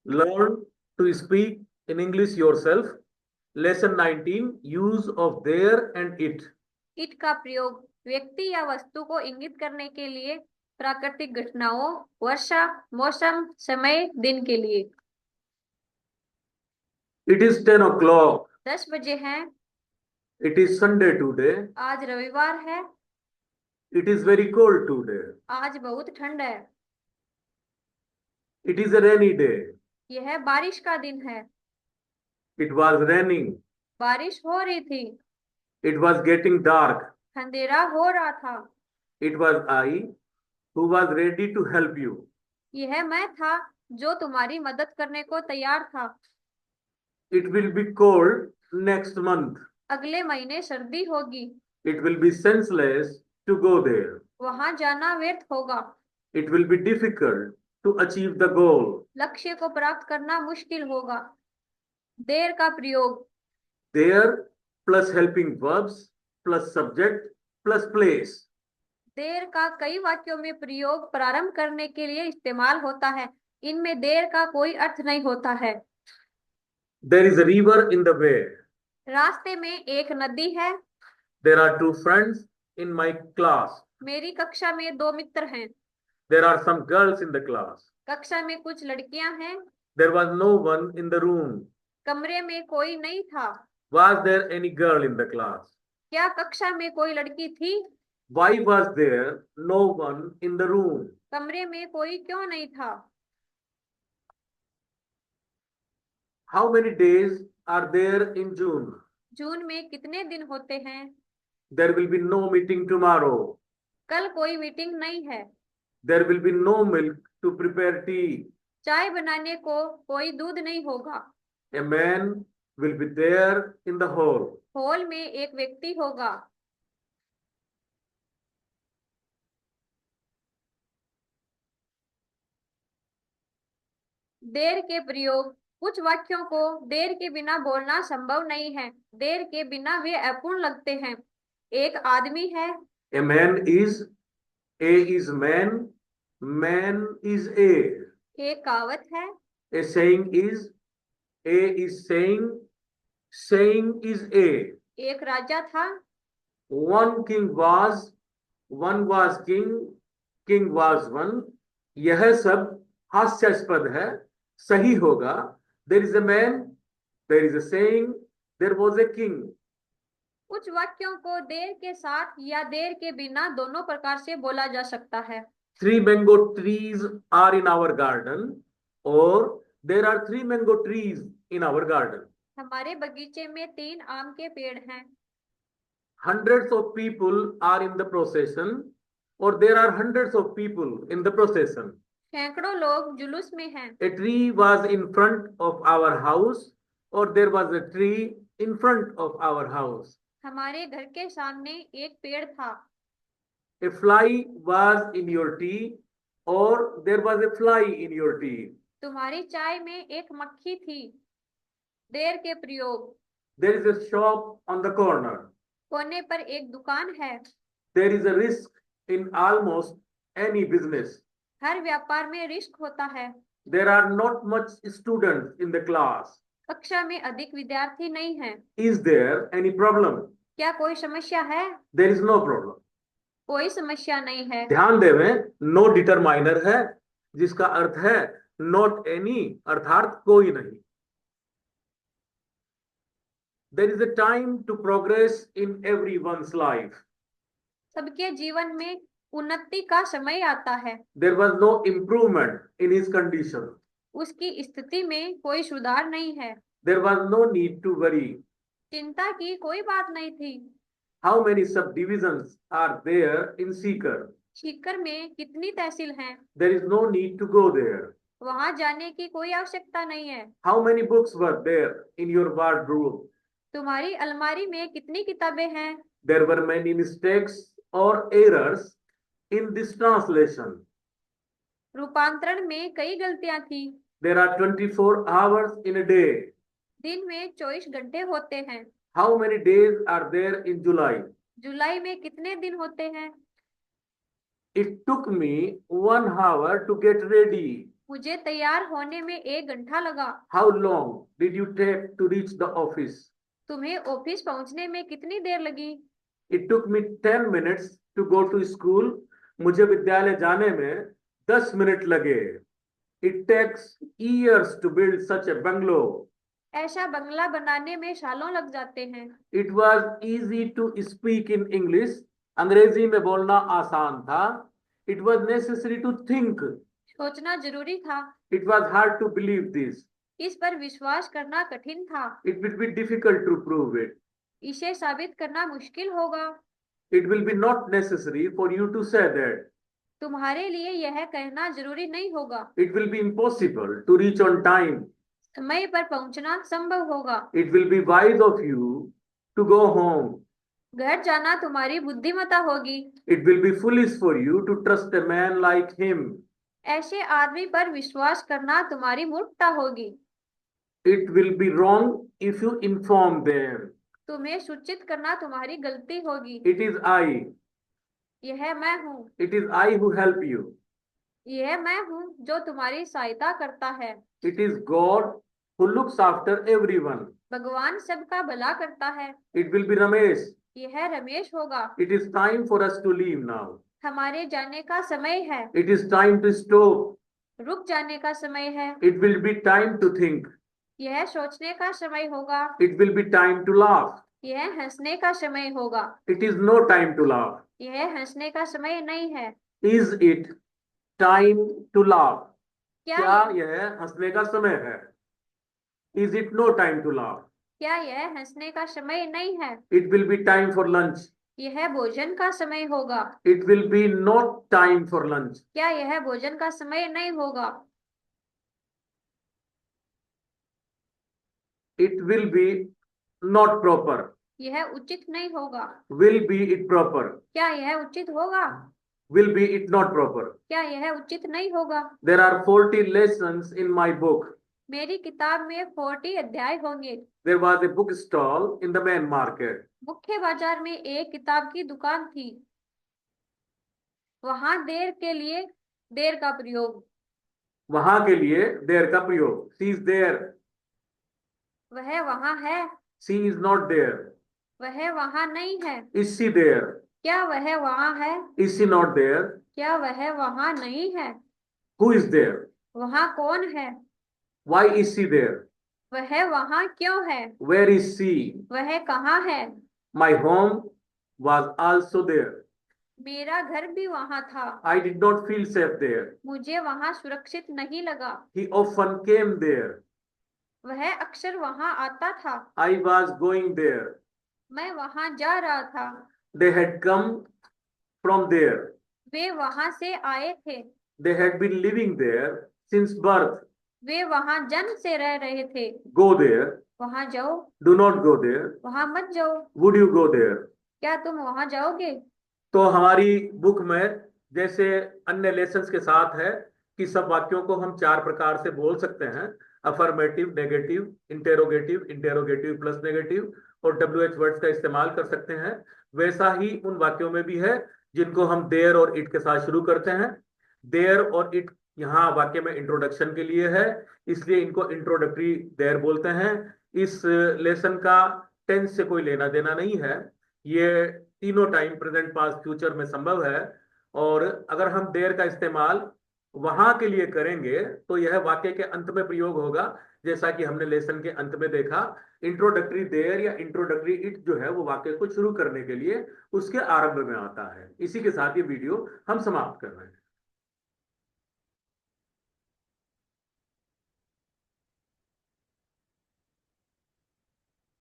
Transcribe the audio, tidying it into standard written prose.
Learn to speak in English yourself. Lesson 19, use of there and it. It का प्रयोग व्यक्ति या वस्तु को इंगित करने के लिए, प्राकृतिक घटनाओं, वर्षा, मौसम, समय, दिन के लिए। It is 10 o'clock. 10 बजे हैं। It is Sunday today. आज रविवार है। It is very cold today. आज बहुत ठंड है। It is a rainy day. यह बारिश का दिन है। It was raining. बारिश हो रही थी। It was getting dark. अंधेरा हो रहा था। It was I who was ready to help you. यह मैं था जो तुम्हारी मदद करने को तैयार था। It will be cold next month. अगले महीने सर्दी होगी। It will be senseless to go there. वहां जाना व्यर्थ होगा। It will be difficult to achieve the goal. लक्ष्य को प्राप्त करना मुश्किल होगा। देर का प्रयोग। There plus helping verbs plus subject plus place. देर का कई वाक्यों में प्रयोग प्रारंभ करने के लिए इस्तेमाल होता है। इनमें देर का कोई अर्थ नहीं होता है। There is a river in the way. रास्ते में एक नदी है। There are two friends in my class. मेरी कक्षा में 2 मित्र हैं। There are some girls in the class. कक्षा में कुछ लड़कियां हैं। There was no one in the room. कमरे में कोई नहीं था। Was there any girl in the class? क्या कक्षा में कोई लड़की थी? Why was there no one in the room? कमरे में कोई क्यों नहीं था? How many days are there in June? जून में कितने दिन होते हैं? There will be no meeting tomorrow. कल कोई मीटिंग नहीं है। There will be no milk to prepare tea. चाय बनाने को कोई दूध नहीं होगा। A man will be there in the hall. Hall में एक व्यक्ति होगा। देर के प्रयोग। कुछ वाक्यों को देर के बिना बोलना संभव नहीं है। देर के बिना वे अपूर्ण लगते हैं। एक आदमी है। A man is. A is man. Man is a. एक कहावत है। A saying is. A is saying. Saying is a. एक राजा था। One king was. One was king. King was one. यह सब हास्यास्पद है। सही होगा। There is a man. There is a saying. There was a king. कुछ वाक्यों को देर के साथ या देर के बिना दोनों प्रकार से बोला जा सकता है। 3 mango trees are in our garden, or there are 3 mango trees in our garden. हमारे बगीचे में 3 आम के पेड़ हैं। Hundreds of people are in the procession, or there are hundreds of people in the procession. सैकड़ों लोग जुलूस में हैं। A tree was in front of our house, or there was a tree in front of our house. हमारे घर के सामने एक पेड़ था। A fly was in your tea, or there was a fly in your tea. तुम्हारी चाय में एक मक्खी थी। देर के प्रयोग। There is a shop on the corner. कोने पर एक दुकान है। There is a risk in almost any business. हर व्यापार में रिस्क होता है। There are not much students in the class. कक्षा में अधिक विद्यार्थी नहीं हैं। Is there any problem? क्या कोई समस्या है? There is no problem. कोई समस्या नहीं है। ध्यान देवें, no determiner है, जिसका अर्थ है not any, अर्थात कोई नहीं। There is a time to progress in everyone's life. सबके जीवन में उन्नति का समय आता है। There was no improvement in his condition. उसकी स्थिति में कोई सुधार नहीं है। There was no need to worry. चिंता की कोई बात नहीं थी। How many subdivisions are there in Sikar? Sikar में कितनी तहसील हैं? There is no need to go there. वहां जाने की कोई आवश्यकता नहीं है। How many books were there in your wardrobe? तुम्हारी अलमारी में कितनी किताबें हैं? There were many mistakes or errors in this translation. रूपांतरण में कई गलतियां थी। There are 24 hours in a day. दिन में 24 घंटे होते हैं। How many days are there in July? जुलाई में कितने दिन होते हैं? It took me 1 hour to get ready. मुझे तैयार होने में 1 घंटा लगा। How long did you take to reach the office? तुम्हें ऑफिस पहुंचने में कितनी देर लगी? It took me 10 minutes to go to school. मुझे विद्यालय जाने में 10 मिनट लगे. It takes years to build such a bungalow. ऐसा बंगला बनाने में सालों लग जाते हैं। It was easy to speak in English. अंग्रेजी में बोलना आसान था. It was necessary to think. सोचना जरूरी था। It was hard to believe this. इस पर विश्वास करना कठिन था। It will be difficult to prove it. इसे साबित करना मुश्किल होगा। It will be not necessary for you to say that. तुम्हारे लिए यह कहना जरूरी नहीं होगा। It will be impossible to reach on time. समय पर पहुंचना संभव होगा। It will be wise of you to go home. घर जाना तुम्हारी बुद्धिमत्ता होगी। It will be foolish for you to trust a man like him. ऐसे आदमी पर विश्वास करना तुम्हारी मूर्खता होगी। It will be wrong if you inform them. तुम्हें सूचित करना तुम्हारी गलती होगी। It is I. यह मैं हूँ। It is I who help you. यह मैं हूँ जो तुम्हारी सहायता करता है। It is God who looks after everyone. भगवान सबका भला करता है। It will be Ramesh. यह रमेश होगा। It is time for us to leave now. हमारे जाने का समय है। It is time to stop. रुक जाने का समय है। It will be time to think. यह सोचने का समय होगा। It will be time to laugh. यह हंसने का समय होगा। It is no time to laugh. यह हंसने का समय नहीं है। Is it time to laugh? क्या क्या यह हंसने का समय है? Is it no time to laugh? क्या यह हंसने का समय नहीं है? It will be time for lunch. यह भोजन का समय होगा। It will be not time for lunch. क्या यह भोजन का समय नहीं होगा? It will be not proper. यह उचित नहीं होगा। Will be it proper. क्या यह उचित होगा? Will be it not proper. क्या यह उचित नहीं होगा? There are 40 lessons in my book. मेरी किताब में 40 अध्याय होंगे। There was a book stall in the main market. मुख्य बाजार में एक किताब की दुकान थी। वहां देर के लिए देर का प्रयोग। वहां के लिए देर का प्रयोग. She is there. वह वहां है। She is not there. वह वहां नहीं है। Is she there? क्या वह वहां है? Is she not there? क्या वह वहां नहीं है? Who is there? वहां कौन है? Why is she there? वह वहां क्यों है? Where is she? वह कहाँ है? My home was also there. मेरा घर भी वहां था। I did not feel safe there. मुझे वहां सुरक्षित नहीं लगा। He often came there. वह अक्सर वहां आता था। I was going there. मैं वहां जा रहा था। They had come from there. वे वहां से आए थे। They had been living there since birth. वे वहां जन्म से रह रहे थे। Go there. वहां जाओ। Do not go there. वहां मत जाओ। Would you go there? क्या तुम वहां जाओगे? तो हमारी बुक में जैसे अन्य लेसन्स के साथ है कि सब वाक्यों को हम 4 प्रकार से बोल सकते हैं. Affirmative, negative, interrogative, interrogative plus negative और WH वर्ड्स का इस्तेमाल कर सकते हैं. वैसा ही उन वाक्यों में भी है जिनको हम देयर और इट के साथ शुरू करते हैं. देयर और इट यहाँ वाक्य में इंट्रोडक्शन के लिए है, इसलिए इनको इंट्रोडक्टरी देयर बोलते हैं. इस लेसन का टेंस से कोई लेना देना नहीं है. ये तीनों टाइम प्रेजेंट, पास्ट, फ्यूचर में संभव है. और अगर हम देयर का इस्तेमाल वहां के लिए करेंगे तो यह वाक्य के अंत में प्रयोग होगा, जैसा कि हमने लेसन के अंत में देखा. इंट्रोडक्टरी देयर या इंट्रोडक्टरी इट जो है वो वाक्य को शुरू करने के लिए उसके आरंभ में आता है. इसी के साथ ये वीडियो हम समाप्त कर रहे हैं.